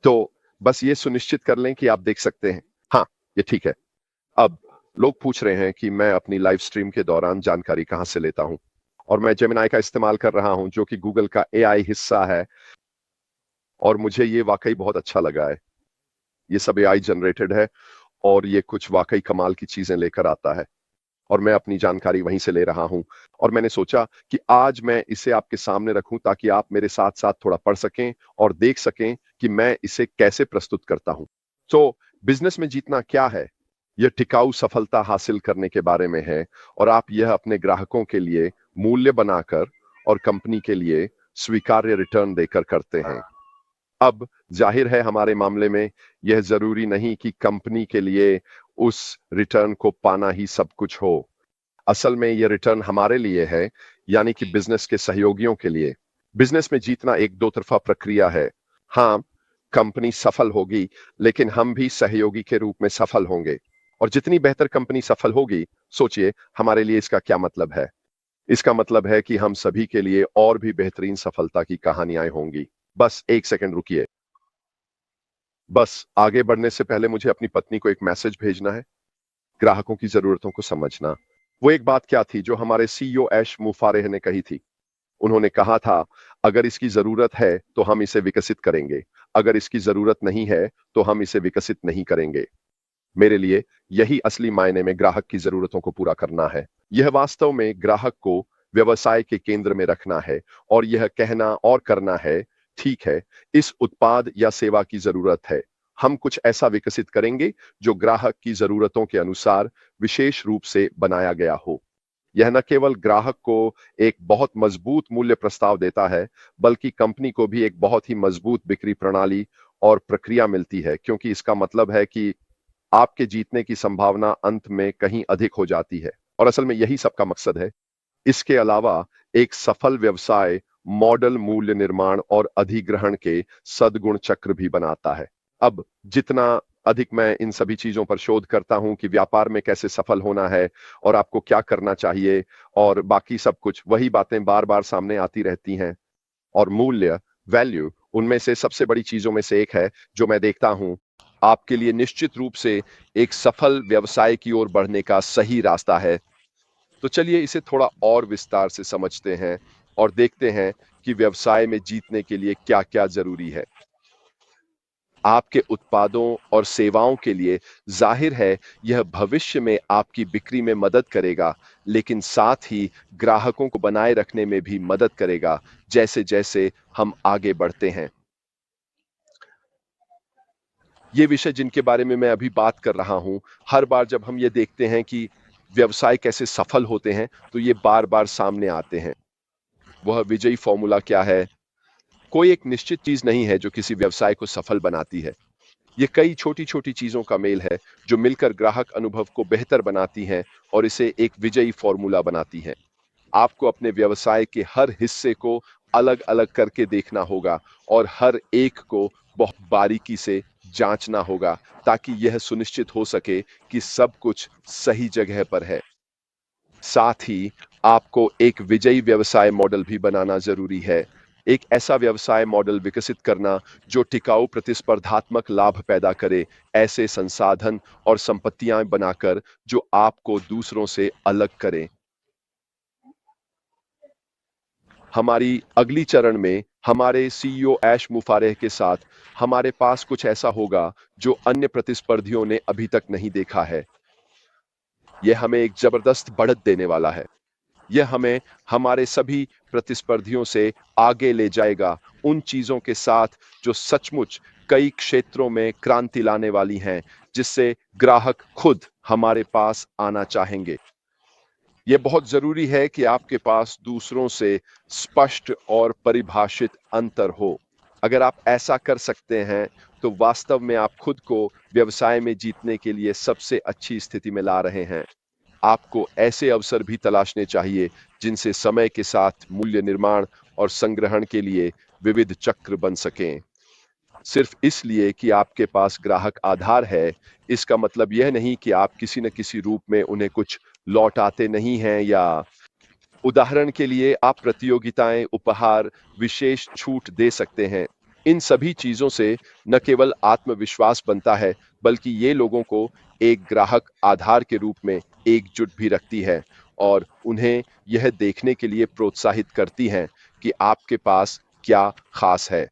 तो बस ये सुनिश्चित कर लें कि आप देख सकते हैं। हाँ, ये ठीक है। अब लोग पूछ रहे हैं कि मैं अपनी लाइव स्ट्रीम के दौरान जानकारी कहाँ से लेता हूँ, और मैं जेमिनी का इस्तेमाल कर रहा हूँ जो कि गूगल का एआई हिस्सा है, और मुझे ये वाकई बहुत अच्छा लगा है। ये सब एआई जनरेटेड है और ये कुछ वाकई कमाल की चीजें लेकर आता है, और मैं अपनी जानकारी वहीं से ले रहा हूं। और मैंने सोचा कि आज मैं इसे आपके सामने रखूं ताकि आप मेरे साथ साथ थोड़ा पढ़ सकें और देख सकें कि मैं इसे कैसे प्रस्तुत करता हूं। तो बिजनेस में जीतना क्या है? यह टिकाऊ सफलता हासिल करने के बारे में है, और आप यह अपने ग्राहकों के लिए मूल्य बनाकर और कंपनी के लिए स्वीकार्य रिटर्न देकर करते हैं। अब जाहिर है हमारे मामले में यह जरूरी नहीं कि कंपनी के लिए उस रिटर्न को पाना ही सब कुछ हो। असल में यह रिटर्न हमारे लिए है, यानी कि बिजनेस के सहयोगियों के लिए। बिजनेस में जीतना एक दो तरफा प्रक्रिया है। हाँ, कंपनी सफल होगी, लेकिन हम भी सहयोगी के रूप में सफल होंगे। और जितनी बेहतर कंपनी सफल होगी, सोचिए हमारे लिए इसका क्या मतलब है। इसका मतलब है कि हम सभी के लिए और भी बेहतरीन सफलता की कहानियां होंगी। बस एक सेकंड रुकिए। बस आगे बढ़ने से पहले मुझे अपनी पत्नी को एक मैसेज भेजना है। ग्राहकों की जरूरतों को समझना, वो एक बात क्या थी जो हमारे सीईओ ऐश मुफारेह ने कही थी। उन्होंने कहा था, अगर इसकी जरूरत है तो हम इसे विकसित करेंगे, अगर इसकी जरूरत नहीं है तो हम इसे विकसित नहीं करेंगे। मेरे लिए यही असली मायने में ग्राहक की जरूरतों को पूरा करना है। यह वास्तव में ग्राहक को व्यवसाय के केंद्र में रखना है, और यह कहना और करना है, ठीक है, इस उत्पाद या सेवा की जरूरत है, हम कुछ ऐसा विकसित करेंगे जो ग्राहक की जरूरतों के अनुसार विशेष रूप से बनाया गया हो। यह न केवल ग्राहक को एक बहुत मजबूत मूल्य प्रस्ताव देता है, बल्कि कंपनी को भी एक बहुत ही मजबूत बिक्री प्रणाली और प्रक्रिया मिलती है, क्योंकि इसका मतलब है कि आपके जीतने की संभावना अंत में कहीं अधिक हो जाती है। और असल में यही सबका मकसद है। इसके अलावा एक सफल व्यवसाय मॉडल मूल्य निर्माण और अधिग्रहण के सद्गुण चक्र भी बनाता है। अब जितना अधिक मैं इन सभी चीजों पर शोध करता हूं कि व्यापार में कैसे सफल होना है और आपको क्या करना चाहिए और बाकी सब कुछ, वही बातें बार बार सामने आती रहती हैं। और मूल्य, वैल्यू, उनमें से सबसे बड़ी चीजों में से एक है जो मैं देखता हूं आपके लिए निश्चित रूप से एक सफल व्यवसाय की ओर बढ़ने का सही रास्ता है। तो चलिए इसे थोड़ा और विस्तार से समझते हैं और देखते हैं कि व्यवसाय में जीतने के लिए क्या-क्या जरूरी है। आपके उत्पादों और सेवाओं के लिए जाहिर है यह भविष्य में आपकी बिक्री में मदद करेगा, लेकिन साथ ही ग्राहकों को बनाए रखने में भी मदद करेगा जैसे-जैसे हम आगे बढ़ते हैं। ये विषय जिनके बारे में मैं अभी बात कर रहा हूं, हर बार जब हम ये देखते हैं कि व्यवसाय कैसे सफल होते हैं, तो ये बार-बार सामने आते हैं। वह विजयी फॉर्मूला क्या है? कोई एक निश्चित चीज नहीं है जो किसी व्यवसाय को सफल बनाती है। ये कई छोटी-छोटी चीजों का मेल है जो मिलकर ग्राहक अनुभव को बेहतर बनाती हैं और इसे एक विजयी फॉर्मूला बनाती हैं। आपको अपने व्यवसाय के हर हिस्से को अलग-अलग करके देखना होगा और हर एक को बहुत बारीकी से जांचना होगा, ताकि यह सुनिश्चित हो सके कि सब कुछ सही जगह पर है। साथ ही आपको एक विजयी व्यवसाय मॉडल भी बनाना जरूरी है। एक ऐसा व्यवसाय मॉडल विकसित करना जो टिकाऊ प्रतिस्पर्धात्मक लाभ पैदा करे, ऐसे संसाधन और संपत्तियां बनाकर जो आपको दूसरों से अलग करें। हमारी अगली चरण में हमारे सीईओ ऐश मुफारेह के साथ हमारे पास कुछ ऐसा होगा जो अन्य प्रतिस्पर्धियों ने अभी तक नहीं देखा है। यह हमें एक जबरदस्त बढ़त देने वाला है। यह हमें हमारे सभी प्रतिस्पर्धियों से आगे ले जाएगा, उन चीजों के साथ जो सचमुच कई क्षेत्रों में क्रांति लाने वाली हैं, जिससे ग्राहक खुद हमारे पास आना चाहेंगे। यह बहुत जरूरी है कि आपके पास दूसरों से स्पष्ट और परिभाषित अंतर हो। अगर आप ऐसा कर सकते हैं, तो वास्तव में आप खुद को व्यवसाय में जीतने के लिए सबसे अच्छी स्थिति में ला रहे हैं। आपको ऐसे अवसर भी तलाशने चाहिए जिनसे समय के साथ मूल्य निर्माण और संग्रहण के लिए विविध चक्र बन सकें। सिर्फ इसलिए कि आपके पास ग्राहक आधार है, इसका मतलब यह नहीं कि आप किसी न किसी रूप में उन्हें कुछ लौटाते नहीं हैं, या उदाहरण के लिए आप प्रतियोगिताएं, उपहार, विशेष छूट दे सकते हैं। इन सभी चीजों से न केवल आत्मविश्वास बनता है, बल्कि ये लोगों को एक ग्राहक आधार के रूप में एकजुट भी रखती है और उन्हें यह देखने के लिए प्रोत्साहित करती हैं कि आपके पास क्या खास है।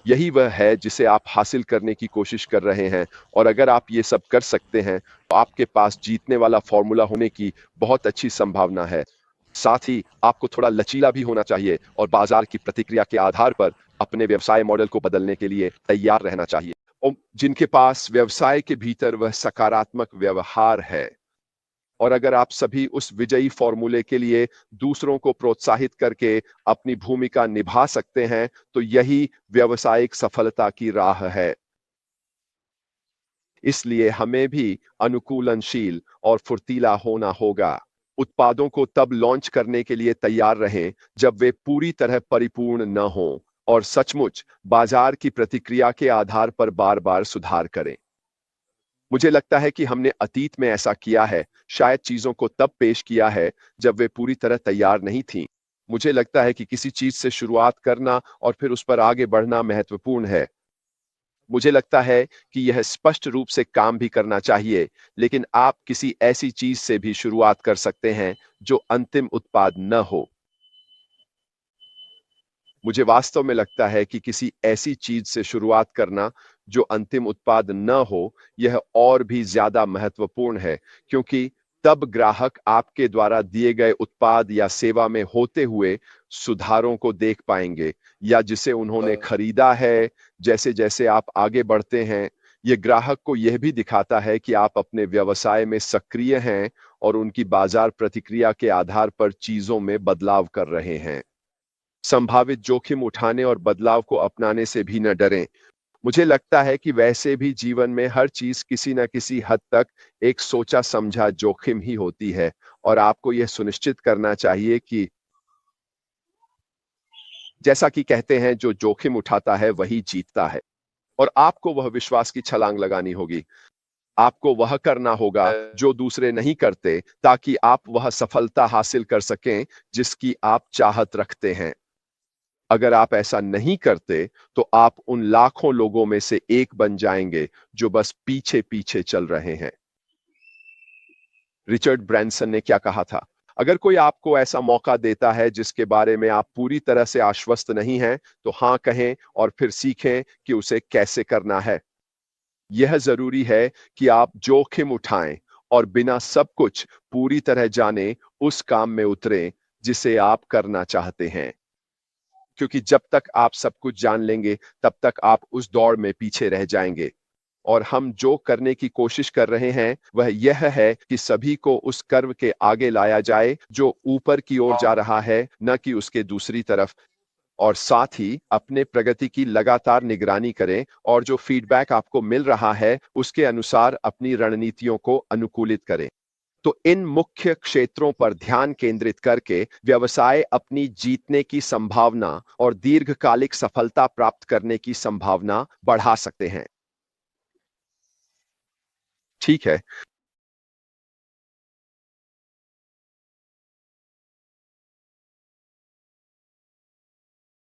यही वह है जिसे आप हासिल करने की कोशिश कर रहे हैं, और अगर आप ये सब कर सकते हैं तो आपके पास जीतने वाला फॉर्मूला होने की बहुत अच्छी संभावना है। साथ ही आपको थोड़ा लचीला भी होना चाहिए और बाजार की प्रतिक्रिया के आधार पर अपने व्यवसाय मॉडल को बदलने के लिए तैयार रहना चाहिए। और जिनके पास व्यवसाय के भीतर वह सकारात्मक व्यवहार है, और अगर आप सभी उस विजयी फॉर्मूले के लिए दूसरों को प्रोत्साहित करके अपनी भूमिका निभा सकते हैं, तो यही व्यावसायिक सफलता की राह है। इसलिए हमें भी अनुकूलनशील और फुर्तीला होना होगा। उत्पादों को तब लॉन्च करने के लिए तैयार रहें जब वे पूरी तरह परिपूर्ण न हों, और सचमुच बाजार की प्रतिक्रिया के आधार पर बार-बार सुधार करें। मुझे लगता है कि हमने अतीत में ऐसा किया है, शायद चीजों को तब पेश किया है जब वे पूरी तरह तैयार नहीं थीं। मुझे लगता है कि किसी चीज से शुरुआत करना और फिर उस पर आगे बढ़ना महत्वपूर्ण है। मुझे लगता है कि यह स्पष्ट रूप से काम भी करना चाहिए, लेकिन आप किसी ऐसी चीज से भी शुरुआत कर सकते हैं जो अंतिम उत्पाद न हो। मुझे वास्तव में लगता है कि किसी ऐसी चीज से शुरुआत करना जो अंतिम उत्पाद न हो, यह और भी ज्यादा महत्वपूर्ण है, क्योंकि तब ग्राहक आपके द्वारा दिए गए उत्पाद या सेवा में होते हुए सुधारों को देख पाएंगे, या जिसे उन्होंने खरीदा है। जैसे-जैसे आप आगे बढ़ते हैं, यह ग्राहक को यह भी दिखाता है कि आप अपने व्यवसाय में सक्रिय हैं और उनकी बाजार प्रतिक्रिया के आधार पर चीजों में बदलाव कर रहे हैं। संभावित जोखिम उठाने और बदलाव को अपनाने से भी न डरें। मुझे लगता है कि वैसे भी जीवन में हर चीज किसी न किसी हद तक एक सोचा समझा जोखिम ही होती है, और आपको यह सुनिश्चित करना चाहिए कि, जैसा कि कहते हैं, जो जोखिम उठाता है वही जीतता है। और आपको वह विश्वास की छलांग लगानी होगी। आपको वह करना होगा जो दूसरे नहीं करते, ताकि आप वह सफलता हासिल कर सकें जिसकी आप चाहत रखते हैं। अगर आप ऐसा नहीं करते, तो आप उन लाखों लोगों में से एक बन जाएंगे जो बस पीछे-पीछे चल रहे हैं। रिचर्ड ब्रैनसन ने क्या कहा था? अगर कोई आपको ऐसा मौका देता है जिसके बारे में आप पूरी तरह से आश्वस्त नहीं हैं, तो हाँ कहें और फिर सीखें कि उसे कैसे करना है। यह जरूरी है कि आप जोखिम उठाएं और बिना सब कुछ पूरी तरह जाने उस काम में उतरें जिसे आप करना चाहते हैं। क्योंकि जब तक आप सब कुछ जान लेंगे, तब तक आप उस दौड़ में पीछे रह जाएंगे। और हम जो करने की कोशिश कर रहे हैं वह यह है कि सभी को उस कर्व के आगे लाया जाए जो ऊपर की ओर जा रहा है, न कि उसके दूसरी तरफ। और साथ ही अपने प्रगति की लगातार निगरानी करें और जो फीडबैक आपको मिल रहा है उसके अनुसार अपनी रणनीतियों को अनुकूलित करें। तो इन मुख्य क्षेत्रों पर ध्यान केंद्रित करके व्यवसाय अपनी जीतने की संभावना और दीर्घकालिक सफलता प्राप्त करने की संभावना बढ़ा सकते हैं। ठीक है,